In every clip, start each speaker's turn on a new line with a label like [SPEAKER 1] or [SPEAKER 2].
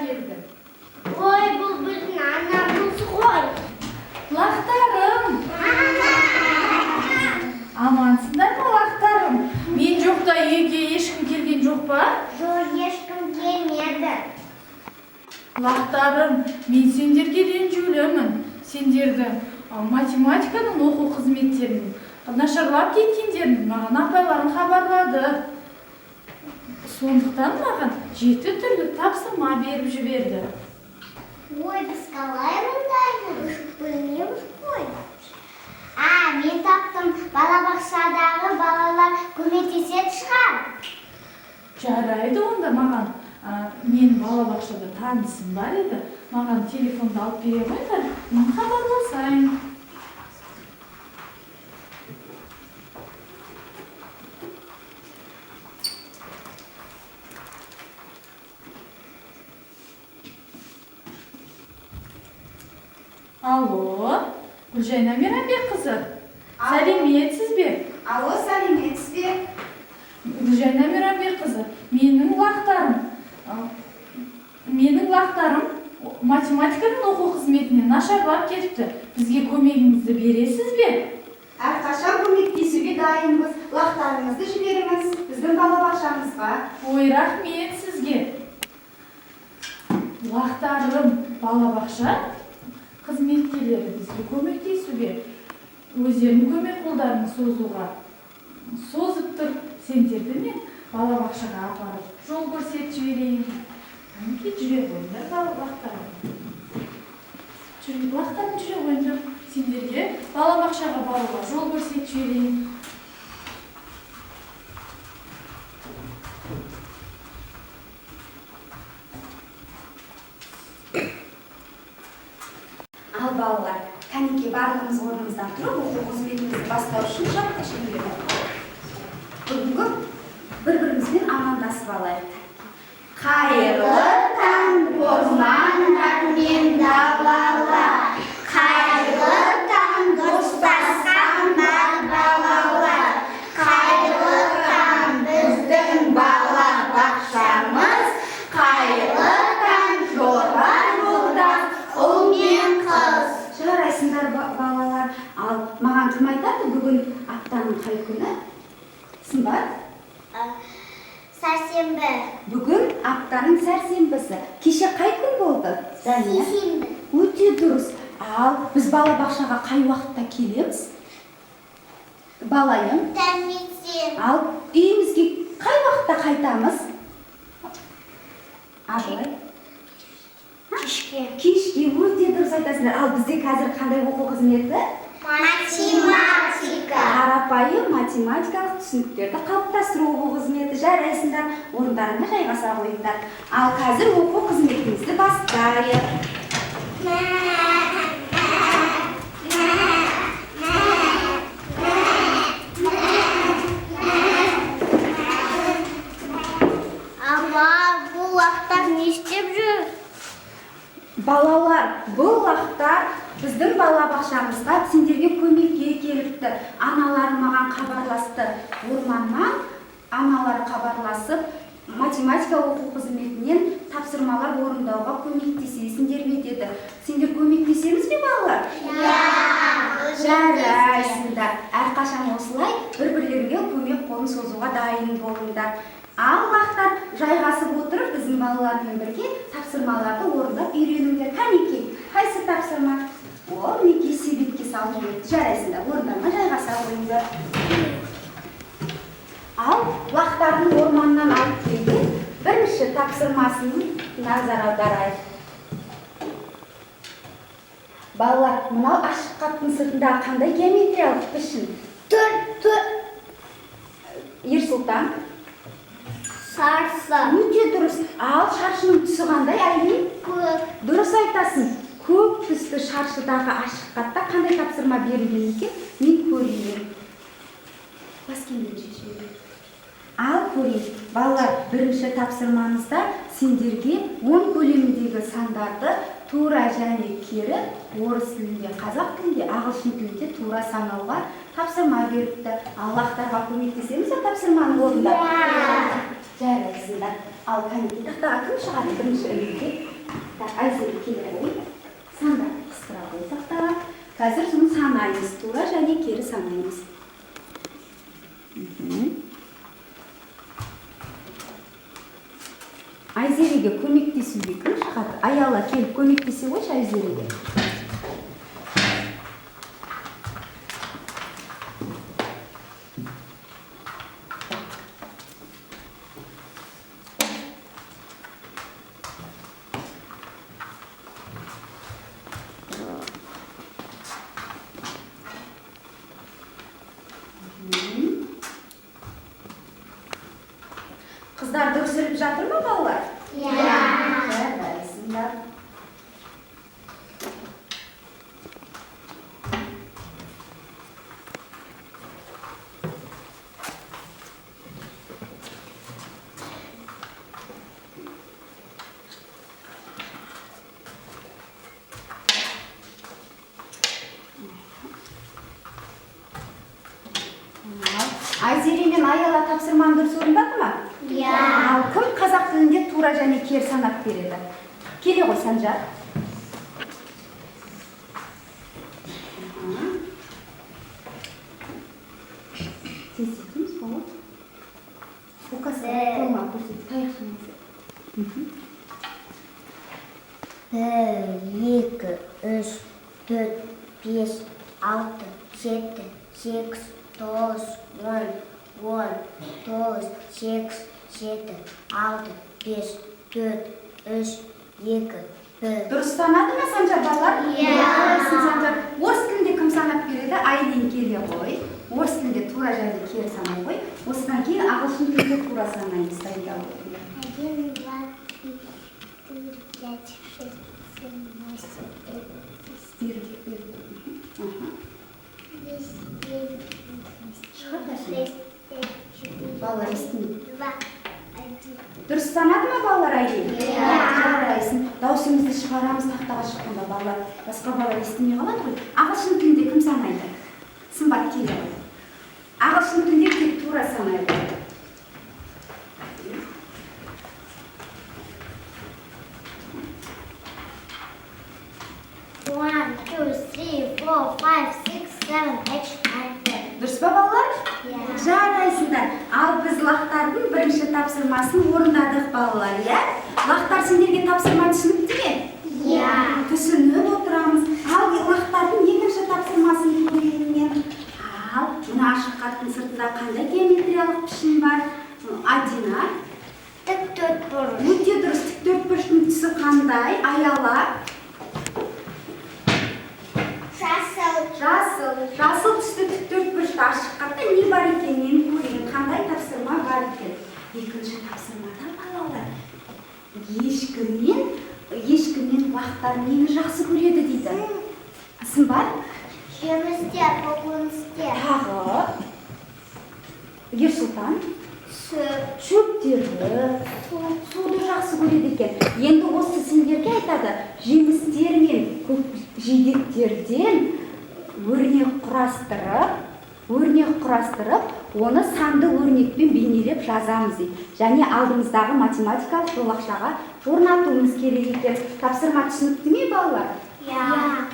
[SPEAKER 1] келді.
[SPEAKER 2] Ой, бұл біздің анамыз ғой.
[SPEAKER 1] Лақтарым. Амансыңдар ма, лақтарым? Мен жоқта үйге ешкім келген жоқ па?
[SPEAKER 2] Жоқ, ешкім келмеді.
[SPEAKER 1] Лақтарым, мен сендерге ренжулімін. Сендерді математиканың оқу қызметтерін нашарлап кеткендерін маған апайларың хабарлады. Сондықтан маған 7 түрлі тапсырма беріп жіберді.
[SPEAKER 2] Ой, біз қалай мұндаймыз? Білмейміз ғой. Мен таптым, балабақшадағы балалар көмектеседі шығар.
[SPEAKER 1] Жарайды онда маған. Мен балабақшада танысым бар еді. Маған телефонды алып бере қойыңдар, мен хабарласайын. Алло, Гүлжайна Мейрамбекқызы. Сәлеметсіз бе?
[SPEAKER 3] Алло, сәлеметсіз бе?
[SPEAKER 1] Гүлжайна Мейрамбекқызы, менің лақтарым математиканың оқу қызметінен нашарлап кетіпті. Бізге көмегіңізді бересіз бе?
[SPEAKER 3] Әрқашан көмектесуге дайынбыз. Лақтарыңызды жіберіңіз біздің балабақшамызға.
[SPEAKER 1] Ой, рахмет сізге. Лақтарым балабақша қызметкерлері бізге көмектесуге, өздерінің көмек қолдарын созып тұр. Сендерді мен балабақшаға апарып, жол көрсетіп жіберейін. Жүре қойыңдар, лақтарым. Лақтарым жүре қойыңдар. Сендерге балабақшаға баруға жол көрсетіп жіберейін.
[SPEAKER 3] Ал балалар, кәнекей барлығымыз орнымыздан тұрып, оқу қызметімізді бастау үшін жапқа шегеледі. Бүгінгі бір-бірімізбен амандасып алайық. Қайырлы таң, ормандар мен далалар. Қайырлы таң, достасқан бар балалар. Қайырлы таң, біздің балабақшамыз. Қайырлы таң, жорар жолдас, ұл мен қыз. Жарайсыңдар балалар. Ал маған кім айтады бүгін аптаның қай күні? Сымбат?
[SPEAKER 2] Сәрсенбі.
[SPEAKER 3] Бүгін аптаның сәрсенбісі. Кеше қай күн болды?
[SPEAKER 2] Сейсенбі.
[SPEAKER 3] Өте дұрыс. Ал біз балабақшаға қай уақытта келеміз? Балайым.
[SPEAKER 2] Таңертең.
[SPEAKER 3] Ал үйімізге қай уақытта қайтамыз? Абылай.
[SPEAKER 2] Кешке.
[SPEAKER 3] Кешке, өте дұрыс айтасыңдар. Ал бізде қазір қандай оқу қызметі?
[SPEAKER 2] Математика.
[SPEAKER 3] Қарапайым математикалық түсініктерді қалыптастыру оқу қызметі. Жарайсыңдар, орындарына жайғаса қойыңдар. Ал қазір оқу қызметімізді бастайық.
[SPEAKER 2] Бұл лақтар не істеп жүр?
[SPEAKER 3] Балалар, бұл лақтар біздің балабақшамызға сендерге көмекке келіпті. Аналары маған хабарласты. Орманнан аналары хабарласып, математика оқу қызметінен тапсырмалар орындауға көмектесесіңдер ме деді. Сендер көмектесеміз бе балалар? Жарайсыңдар. Әрқашан осылай бір-бірлеріңе көмек қолын созуға дайын болыңдар. Ал лақтар жайғасып отырып, біздің балалармен бірге тапсырмаларды орындап үйреніңдер. Кәнекей, қайсы тапсырма? Ол неке себетке салып жүреді. Жарайсыңдар, орындарына жайғаса қойыңдар. Ал лақтардың орманнан алып келген бірінші тапсырмасын назар аударайық. Балалар, мынау ашық қаптың сыртында қандай геометриялық пішін? Ерсұлтан.
[SPEAKER 2] Шаршы.
[SPEAKER 3] Өте дұрыс. Ал шаршының түсі қандай, Айлин?
[SPEAKER 2] Көк.
[SPEAKER 3] Дұрыс айтасың. Көк түсті шаршыдағы ашық қатта қандай тапсырма берілген екен? Мен көрейін. Баскенмен шешейін. Ал көрейін. Балалар, бірінші тапсырмаңызда сендерге 10 көлеміндегі сандарды тура және кері орыс тілінде, қазақ тілінде, ағылшын тілінде тура санауға тапсырма беріпті. Аллахтарға көмектесеміз бе тапсырманы орындап? Жарайсыңдар. Ал кәнекей тақтаға кім шығады бірінші ілімге? Так, Айзере келе ғой. Сандарды қыстыра қойсақ та, қазір соны санаймыз. Тура және кері санаймыз. Айзереге көмектесуге кім шығады? Аяла келіп көмектесе қойшы Айзереге. Қыздар дұрыс іліп жатыр ма балалар? Жарайсыңдар. Айзере мен Аяла тапсырманы дұрыс орындады ма? Ал кім қазақ тілінде тура және кері санап береді? Келе ғой Санжар. Тез етеміз бала. Оқасы қолма көрсет, таяқ шамасы.
[SPEAKER 2] 1, 2, 3, 4, 5, 6, 7, 8, 9, 10, 9, 8, 7, 6, 5, 4, 3, 2, 1.
[SPEAKER 3] Дұрыс санады ма Санжар балалар?
[SPEAKER 2] Жарайсың,
[SPEAKER 3] Санжар. Орыс тілінде кім санап береді? Айлин келе ғой. Орыс тілінде тура және кері санай ғой. Осыдан кейін ағылшын тілінде тура санаймыз. Дайындалып отырыңдар.
[SPEAKER 2] 1, 2, 3, 4, 5, 6, 7, 8, 9, 10.
[SPEAKER 3] Балалар естімейді.
[SPEAKER 2] 2, 1.
[SPEAKER 3] Дұрыс санады ма балалар Айлин? Жарайсың. Даусымызды шығарамыз тақтаға шыққанда балалар. Басқа балалар естімей қалады ғой. Ағылшын тілінде кім санайды? Сымбат келе ғой. Ағылшын тілінде тек тура санайды.
[SPEAKER 2] One, two, three, four, five, six, seven, eight, nine, 10.
[SPEAKER 3] Дұрыс па балалар?
[SPEAKER 2] Иә.
[SPEAKER 3] Жарайсыңдар. Ал біз лақтардың бірінші тапсырмасын орындадық балалар, иә? Лақтар сендерге тапсырма түсінікті ме?
[SPEAKER 2] Иә.
[SPEAKER 3] Түсініп отырамыз. Ал лақтардың екінші тапсырмасын көрейін мен. Ал мына ашық қарттың сыртында қандай геометриялық пішін бар? Адина.
[SPEAKER 2] Тік төртбұрыш.
[SPEAKER 3] Өте дұрыс. Тік төртбұрыштың түсі қандай? Аяла. Жасыл түсті тік төртбұрышты ашық қартта не бар екен? Мен көрейін. Қандай тапсырма бар екен? Екінші тапсырмада балалар. Ешкімен лақтар нені жақсы көреді дейді. Сымбат?
[SPEAKER 2] Жемістер, көкөністер.
[SPEAKER 3] Тағы. Ерсұлтан? Шөптерді, суды жақсы көреді екен. Енді осы сендерге айтады, жемістер мен жидектерден өрнек құрастырып, оны санды өрнекпен бейнелеп жазамыз дейді. Және алдымыздағы математикалық жолақшаға орнатуымыз керек екен. Тапсырма түсінікті ме балалар?
[SPEAKER 2] Иә.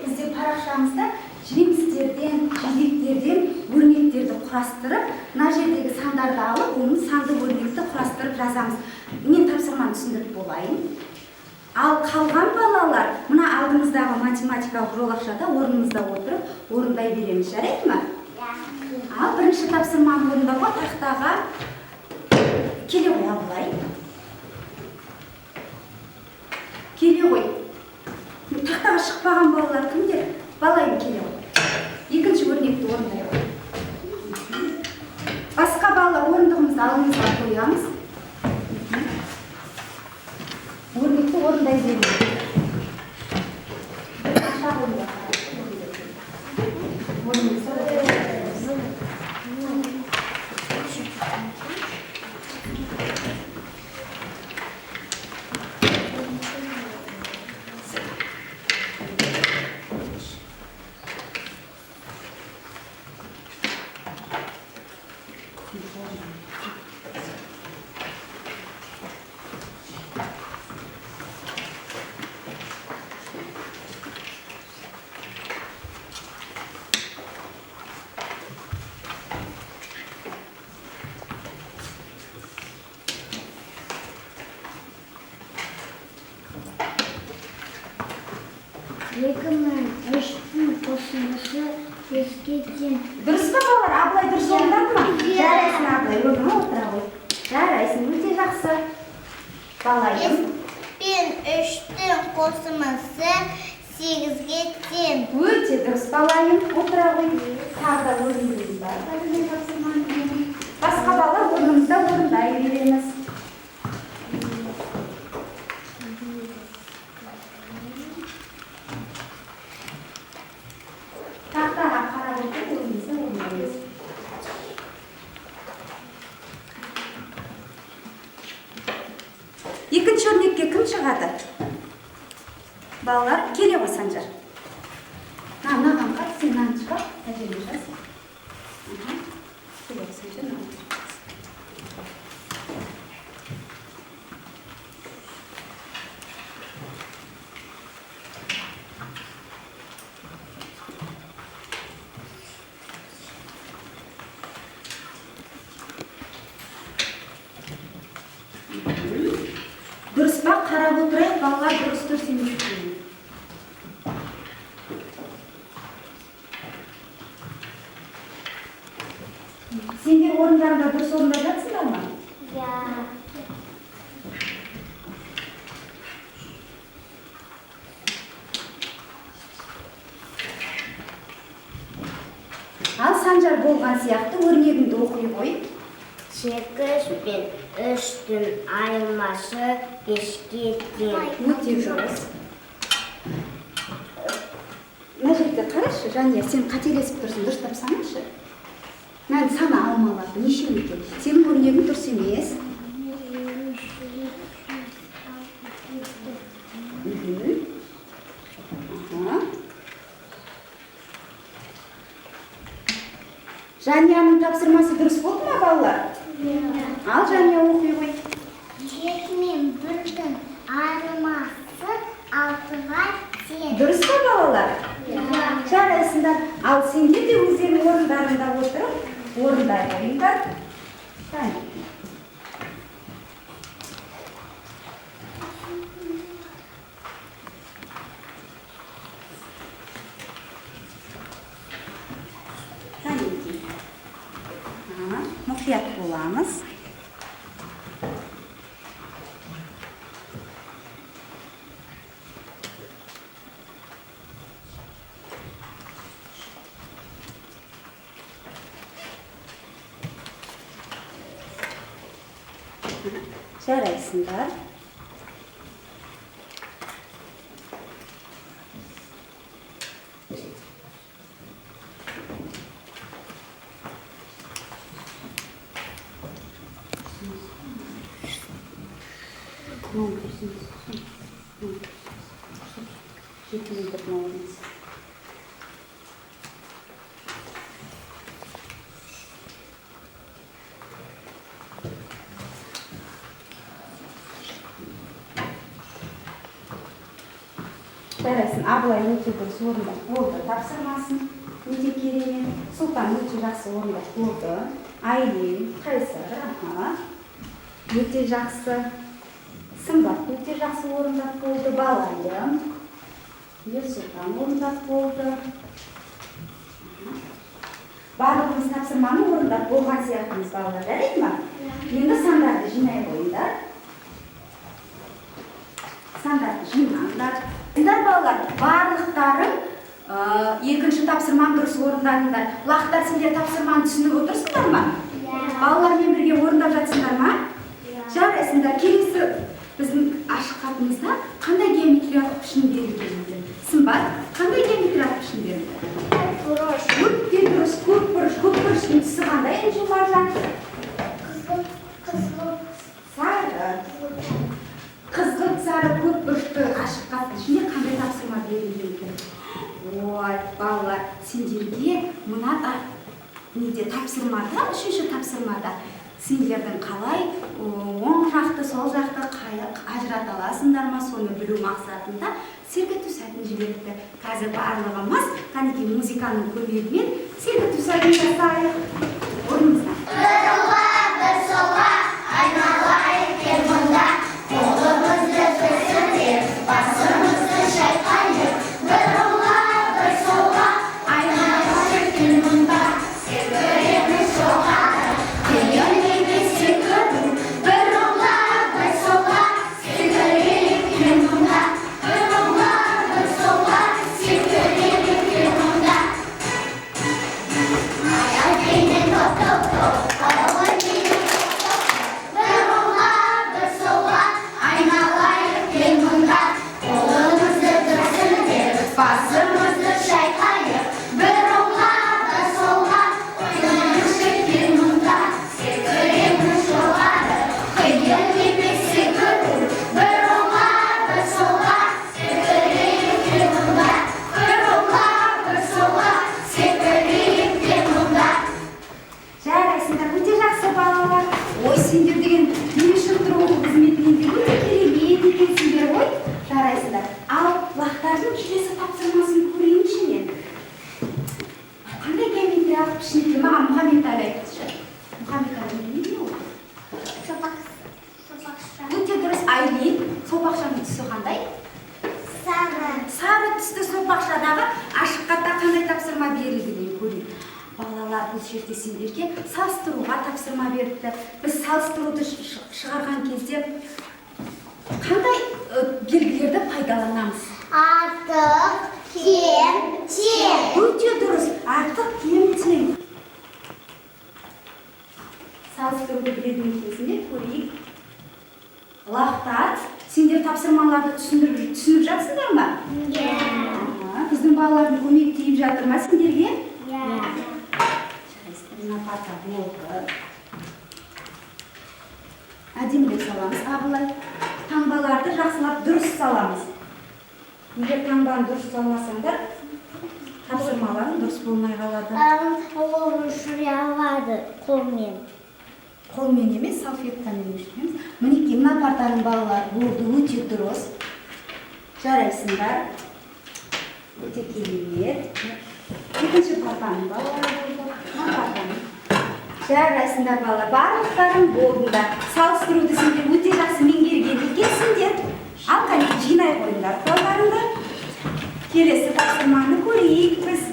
[SPEAKER 3] Бізде парақшамызда жемістерден, жидектерден өрнектерді құрастырып, мына жердегі сандарды алып, оның санды өрнекті құрастырып жазамыз. Мен тапсырманы түсіндіріп болайын. Ал қалған балалар, мына алдымыздағы математикалық жолақшада орнымызда отырып, орындай береміз. Жарайды ма? Ал бірінші тапсырманы орындауға тақтаға келе ғой, Абылай. Келе ғой. Тақтаға шықпаған балалар кімдер? Балайым келе ғой. Екінші өрнекті орындай ғой. Басқа балалар орындығымызды алдымызға қоямыз. Өрнекті орындай береміз.
[SPEAKER 2] 2003-тің қосындысы 5-ке тең.
[SPEAKER 3] Дұрыс па балалар? Абылай дұрыс орындады ма? Жарайсың Абылай, орныңа отыра қой. Жарайсың, өте жақсы. Балайым.
[SPEAKER 2] 5-3-тің қосындысы 8-ге тең.
[SPEAKER 3] Өте дұрыс балайым, отыра қой. Тағы да орындаймыз бар. Басқа балалар орнымызда орындай береміз. Тақтаға қарап отырып орнымызда орындаймыз. Екінші өрнекке кім шығады? Балалар, келе ғой Санжар. Маған қат, сен нан шығар, әжеме жаз. Келе ғой Санжар, нан. Дұрыс па? Қарап отырайық, балалар дұрыс дұрыс емес екен. Сендер орындарында дұрыс орындап жатсыңдар ма? Ал Санжар болған сияқты өрнегіңді оқи қой.
[SPEAKER 2] 8 пен 3-тің айырмасы 5-ге тең.
[SPEAKER 3] Өте дұрыс. Мына жерге қарашы, Жания, сен қателесіп тұрсың, дұрыстап санашы. Мән сана алмалады, неше екен? Сенің өрнегің дұрыс емес. Жанияның тапсырмасы дұрыс болды ма, балалар? Ал Жания оқи қой.
[SPEAKER 2] 7 мен 1-тің айырмасы 6-ға тең.
[SPEAKER 3] Дұрыс па, балалар? Жарайсыңдар. Ал сендер де өздерің орындарында отырып, орындай қойыңдар. Мұқият боламыз. Жарайсыңдар. Жарайсың, Абылай өте дұрыс орындап болды тапсырмасын. Өте керемет. Сұлтан өте жақсы орындап болды. Айлин, Қайсар, өте жақсы. Сымбат өте жақсы орындап болды. Балайым, Ерсұлтан орындап болды. Барлығымыз тапсырманы орындап болған сияқтымыз, балалар, жарайды ма? Енді сандарды жинай қойыңдар. Сандарды жинаңдар. Балалар, барлықтарың екінші тапсырманы дұрыс орындадыңдар. Лақтар, сендер тапсырманы түсініп отырсыңдар ма? Балалармен бірге орындап жатсыңдар ма? Жарайсыңдар. Келесі біздің ашық хатымызда қандай геометриялық пішін берілген? Сымбат, қандай геометриялық пішін берілген? Өте дұрыс, көпбұрыш. Көпбұрыштың түсі қандай, Энджи Маржан? Қызғылт сары көпбұрышты ашық хаттың ішінде қандай тапсырма берілген екен? Ой, балалар, сендерге мына тапсырмада, үшінші тапсырмада сендердің қалай оң жақты, сол жақты ажырата аласыңдар ма, соны білу мақсатында сергіту сәтін жіберіпті. Қазір барлығымыз кәнекей музыканың көмегімен сергіту сәтін жасайық. Орнымызда.
[SPEAKER 2] Бір солға, айналайық бер мұнда, қолымызды түсіріп, басымызды шайқайық.
[SPEAKER 3] Айлин, сопақшаның түсі қандай? Сары түсті сопақшадағы ашық хатта қандай тапсырма берілгенін көрейік. Балалар, бұл жерде сендерге салыстыруға тапсырма беріпті. Біз салыстыруды шығарған кезде қандай белгілерді пайдаланамыз?
[SPEAKER 2] Артық, кем, тең.
[SPEAKER 3] Өте дұрыс. Артық, кем, тең. Салыстыруды білетін кезінде көрейік. Лақтар, сендер тапсырмаларды түсініп жатсыңдар ма? Біздің балалардың көмек тиіп жатыр ма сендерге? Әдемілеп саламыз. Ағылай, таңбаларды жақсылап дұрыс саламыз. Егер таңбаны дұрыс салмасаңдар, тапсырмаларың дұрыс болмай қалады.
[SPEAKER 2] Ол шырялады қолмен.
[SPEAKER 3] Қолмен емес, салфеткамен өшіреміз. Мінекей, мына партаның балалар болды, өте дұрыс. Жарайсыңдар. Өте керемет. Екінші партаның балалар болды. Мына партаның. Жарайсыңдар балалар. Барлықтарың болдыңдар. Салыстыруды сендер өте жақсы меңгерген екенсіңдер. Ал қане жинай қойыңдар қолдарыңды. Келесі тапсырманы көрейік біз.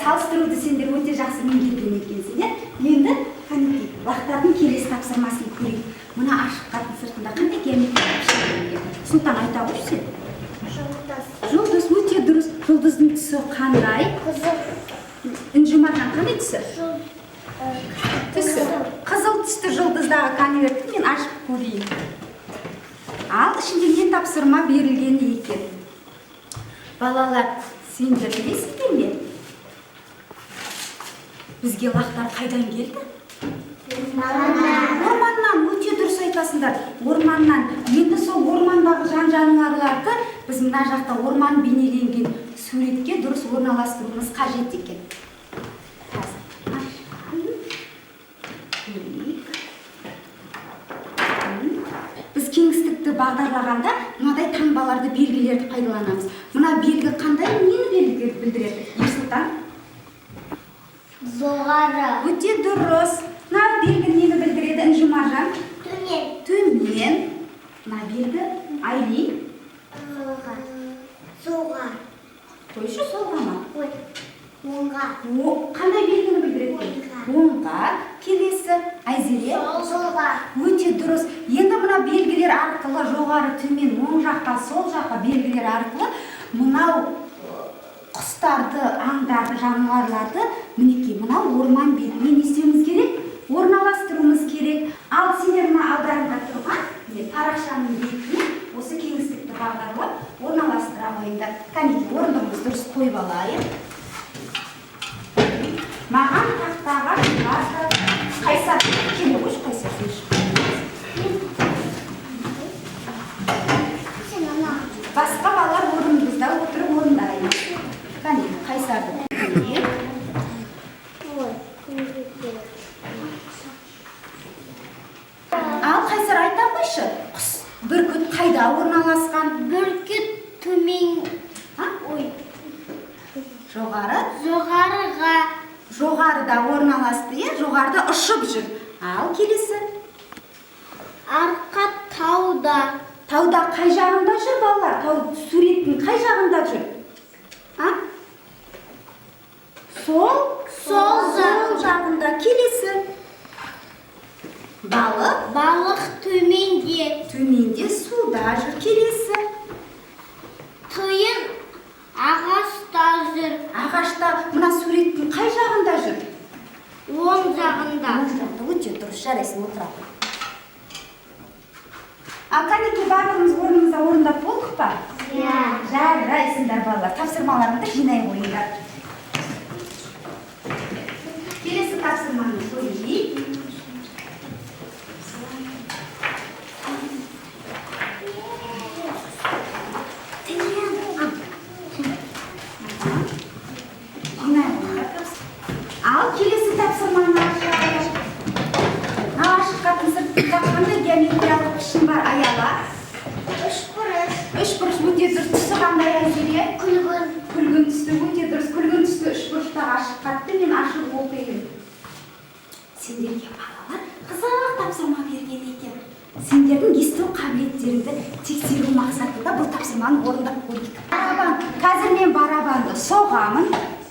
[SPEAKER 3] Салыстыруды сендер өте жақсы меңгерген екенсіңдер. Енді қанекей лақтардың келесі тапсырмасын көрейік. Мына ашық хаттың сыртында қандай геометриялық шекаралар? Сұлтан айта қойшы. Жұлдыз өте дұрыс. Жұлдыздың түсі қандай?
[SPEAKER 2] Қызыл.
[SPEAKER 3] Інжімаржан қандай түсі? Қызыл түсті жұлдыздағы конвертті мен ашып көрейін. Ал ішінде не тапсырма берілген екен? Балалар, сендер білесіңдер ме? Бізге лақтар қайдан келді? Орманнан. Өте дұрыс айтасыңдар. Орманнан. Енді сол ормандағы жан-жануарларды біз мына жақта орман бейнеленген суретке дұрыс орналастыруымыз қажет екен. Біз кеңістікті бағдарлағанда мынадай таңбаларды, белгілерді пайдаланамыз. Мына белгі қандай, нені білдіреді? Ерсұлтан?
[SPEAKER 2] Жоғары.
[SPEAKER 3] Өте дұрыс. Мына белгі нені білдіреді? Інжімаржан?
[SPEAKER 2] Төмен.
[SPEAKER 3] Төмен. Мына белгі Айлин?
[SPEAKER 2] Солға.
[SPEAKER 3] Қойшы, солға ма?
[SPEAKER 2] Ой. Оңға.
[SPEAKER 3] Қандай белгіні білдіреді? Оңға. Келесі Айзере?
[SPEAKER 2] Солға.
[SPEAKER 3] Өте дұрыс. Енді мына белгілер арқылы жоғары, төмен, оң жаққа, сол жаққа белгілер арқылы мынау құстарды, аңдарды, жануарларды мінекей мынау орман бетіне не істеуіміз керек? Орналастыруымыз керек. Ал сендер мына алдарында тұрған парақшаның бетіне осы кеңістікті бағдарлап орналастыра қойыңдар. Кәнекей, орындығымыз дұрыс қойып алайық. Маған тақтаға Қайсар, келе қойшы, Қайсар басқа балалар орнымызда отырып орындаймыз. Кәнекей, Қайсарды. Ал Қайсар айта қойшы, құс бүркіт қайда орналасқан?
[SPEAKER 2] Бүркіт төмен. Ой.
[SPEAKER 3] Жоғары?
[SPEAKER 2] Жоғарыға.
[SPEAKER 3] Жоғарыда орналасты, жоғарыда ұшып жүр. Ал келесі?
[SPEAKER 2] Арқа тауда.
[SPEAKER 3] Тауда қай жағында жүр балалар? Тау суреттің қай жағында жүр? Сол жағында. Келесі? Балық?
[SPEAKER 2] Балық төменде.
[SPEAKER 3] Төменде суда жүр. Келесі?
[SPEAKER 2] Тиын ағашта жүр.
[SPEAKER 3] Ағашта мына суреттің қай жағында жүр?
[SPEAKER 2] Оң жағында.
[SPEAKER 3] Өте дұрыс, жарайсың, отырады. Ал кәнекей барлығымыз орнымызда орындап болдық па? Жарайсыңдар балалар. Тапсырмаларыңды жинай қойыңдар. Келесі тапсырманы көрейік. Ал келесі тапсырманы ашайық. Ашық хаттың сыртында қандай геометриялық пішін бар? Аяла. Үшбұрыш өте дұрыс. Түсі қандай Айзере?
[SPEAKER 2] Күлгін.
[SPEAKER 3] Күлгін түсті өте дұрыс. Күлгін түсті үшбұрыштағы ашық хатты мен ашық оқиын. Сендерге балалар қызық тапсырма берген екен. сендердің есту қабілеттеріңді тексеру мақсатында бұл тапсырманы орындап көрейік. Қазір мен барабанды соғамын,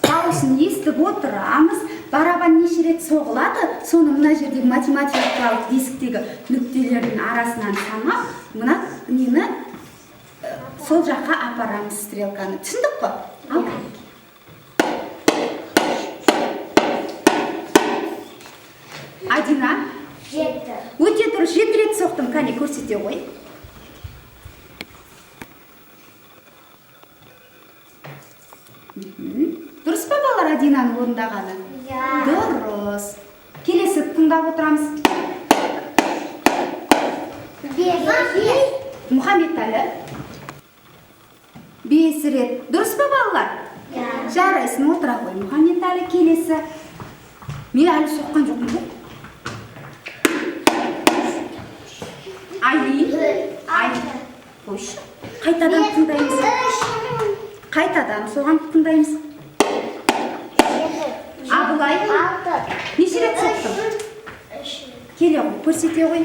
[SPEAKER 3] дауысын естіп отырамыз. Барабан неше рет соғылады, соны мына жердегі математикалық дисктегі нүктелердің арасынан санап, мына нені сол жаққа апарамыз стрелканы. Түсіндік қой? Ал Канеке. Адина?
[SPEAKER 2] 7.
[SPEAKER 3] Өте дұрыс, 7 рет соқтым. Кәне көрсете ғой. Дұрыс па балалар Адинаның орындағаны? Дұрыс. Келесі тыңдап отырамыз.
[SPEAKER 2] 5.
[SPEAKER 3] Мұхаммедәлі. 5 рет. Дұрыс па балалар? Жарайсың, отыра ғой. Мұхаммедәлі келесі. Мен әлі соққан жоқпын ғой. Айлин. Қойшы. Қайтадан тыңдаймыз. Қайтадан соған тыңдаймыз. Абылай.
[SPEAKER 2] 6.
[SPEAKER 3] Неше рет соқтым? Келе ғой, көрсете ғой.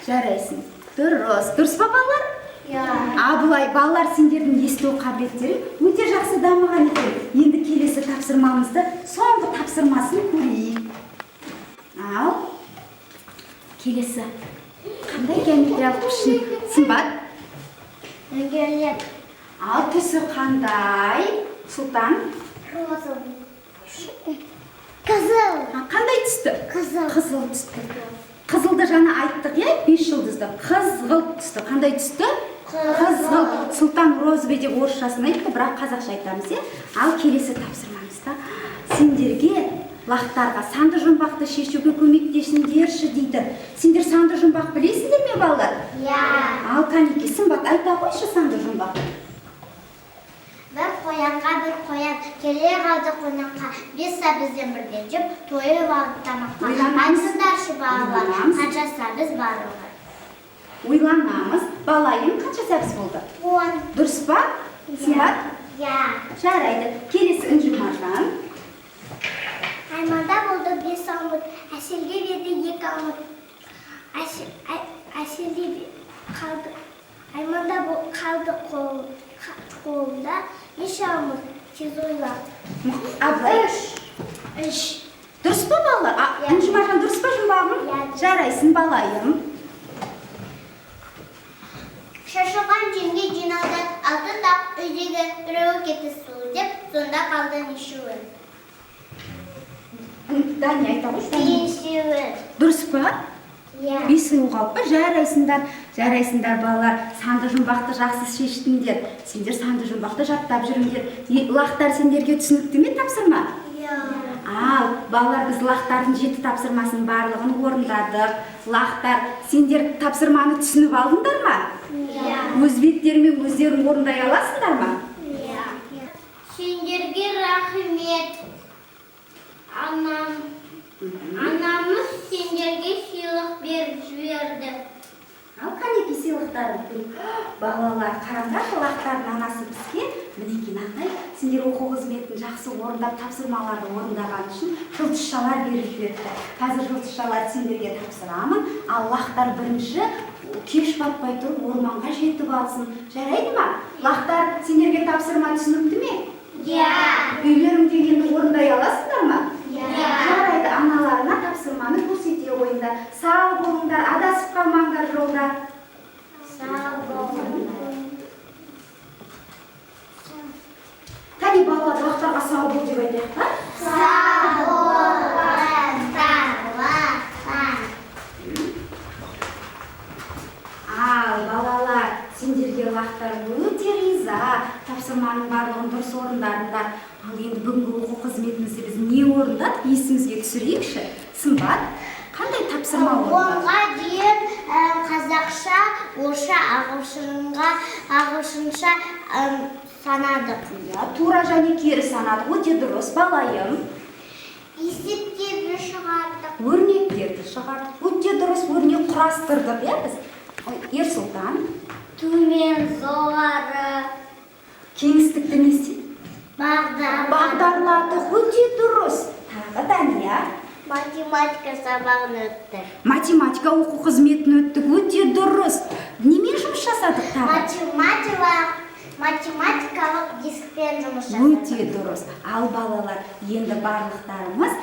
[SPEAKER 3] Жарайсың. Дұрыс. Дұрыс па балалар? Абылай, балалар сендердің есту қабілеттері өте жақсы дамыған екен. Енді келесі тапсырмамызды, соңғы тапсырмасын көрейік. Ал, келесі. Қандай геометриялық пішін? Сымбат?
[SPEAKER 2] Үңгірлеп.
[SPEAKER 3] Ал, түсі қандай? Сұлтан?
[SPEAKER 2] Қызыл.
[SPEAKER 3] Қандай түсті?
[SPEAKER 2] Қызыл.
[SPEAKER 3] Қызыл түсті. Қызылды жаңа айттық, е? 5 жұлдызды. Қызғыл түсті. Қандай түсті? Қызғыл. Сұлтан Розбе деп орысшасын айтты, бірақ қазақша айтамыз, е? Ал келесі тапсырмамызда сендерге лақтарға санды жұмбақты шешуге көмектесіңдерші дейді. Сендер санды жұмбақ білесіңдер ме, балалар? Ал Канеке, Сымбат, айта қойшы санды жұмбақ.
[SPEAKER 2] Бір қоянға бір қоян келе қалды қонаққа, 5 сәбізден бірден жеп, тойып алды тамаққа. Айтсындаршы балалар, қанша сәбіз бар оған?
[SPEAKER 3] Ойланамыз. Балайым қанша сәбіз болды?
[SPEAKER 2] 10.
[SPEAKER 3] Дұрыс па? Сымбат? Жарайды. Келесі Үнжімаржан.
[SPEAKER 2] Айманда болды 5 алмұт, әселге берді 2 алмұт. Әселде қалды. Айманда қалды қолында 5 алмұт. Тез ойла.
[SPEAKER 3] Абылай?
[SPEAKER 2] 3.
[SPEAKER 3] Дұрыс па балалар? Үнжімаржан, дұрыс па жұмбағым? Жарайсың, балайым.
[SPEAKER 2] Шашылған жеңге жиналды, 6 тап үйдегі біреуі кетті суы деп, сонда қалды нешеуі?
[SPEAKER 3] Дәне айта қойшы.
[SPEAKER 2] 5-еуі.
[SPEAKER 3] Дұрыс па? 5-еуі қалып па? Жарайсыңдар балалар. Санды жұмбақты жақсы шештіңдер. Сендер санды жұмбақты жаттап жүріңдер. Лақтар сендерге түсінікті ме тапсырма? Ал, балалар, біз лақтардың 7 тапсырмасын барлығын орындадық. Лақтар, сендер тапсырманы түсініп алдыңдар ма? Өз беттерімен өздерің орындай аласыңдар ма?
[SPEAKER 2] Сендерге рахмет. Анамыз сендерге сыйлық беріп жіберді.
[SPEAKER 3] Ал Канеке сыйлықтарын. Балалар, қараңдаршы, лақтардың анасы бізге мінеки мынандай сендер оқу қызметін жақсы орындап, тапсырмаларды орындаған үшін жылтысшалар беріп берді. Қазір жылтысшалар сендерге тапсырамын, ал лақтар бірінші кеш батпай тұрып орманға жетіп алсын. Жарайды ма? Лақтар сендерге тапсырма түсінікті ме? Үйлеріңде енді орындай аласыңдар ма? Жарайды, аналарына тапсырманы көрсете қойыңдар. Сау болыңдар, адасып қалмаңдар жолда.
[SPEAKER 2] Сау болыңдар.
[SPEAKER 3] Кәне балалар, лақтарға сау бол деп айтайық та?
[SPEAKER 2] Сау болыңдар, лақтар.
[SPEAKER 3] Ал балалар, сендерге лақтар өте риза, тапсырманың барлығын дұрыс орындарыңдар. Ал енді бүгінгі оқу қызметімізде біз не орындадық, есіңізге түсірейікші. Сымбат, қандай тапсырма орындадық?
[SPEAKER 2] 10-ға дейін қазақша, орысша, ағылшынша санадық.
[SPEAKER 3] Тура және кері санадық, өте дұрыс, балайым.
[SPEAKER 2] Есептерді шығардық.
[SPEAKER 3] Өрнектерді шығардық, өте дұрыс, өрнек құрастырдық, біз. Ерсұлтан.
[SPEAKER 2] Төмен, жоғары.
[SPEAKER 3] Кеңістікті не істейді?
[SPEAKER 2] Бағдарлады.
[SPEAKER 3] Бағдарладық, өте дұрыс.
[SPEAKER 2] математика сабағын өттік.
[SPEAKER 3] Математика оқу қызметін өттік, өте дұрыс. Немен жұмыс жасадық тағы?
[SPEAKER 2] Математикалық дискпен жұмыс жасадық.
[SPEAKER 3] Өте дұрыс. Ал балалар, енді барлықтарымыз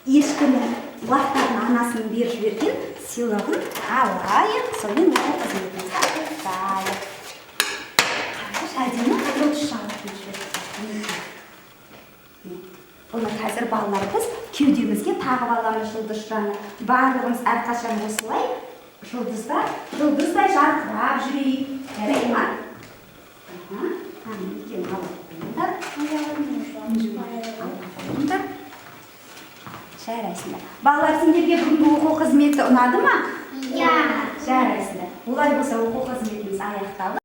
[SPEAKER 3] ешкінің уақыттарын анасының беріп жіберген сыйлығын алайық, сонымен оқу қызметімізді аяқтайық. Әдемі жұлдыз шағып жіберді. Оны қазір балалар біз кеудемізге тағып аламыз жұлдызшаны. Барлығымыз әрқашан осылай жұлдыздай жарқырап жүрейік. Жарайды ма? Екен алып. Жарайсыңдар. Балалар, сендерге бүгінгі оқу қызметі ұнады ма?
[SPEAKER 2] Иә.
[SPEAKER 3] Жарайсыңдар. Олай болса оқу қызметіміз аяқталды.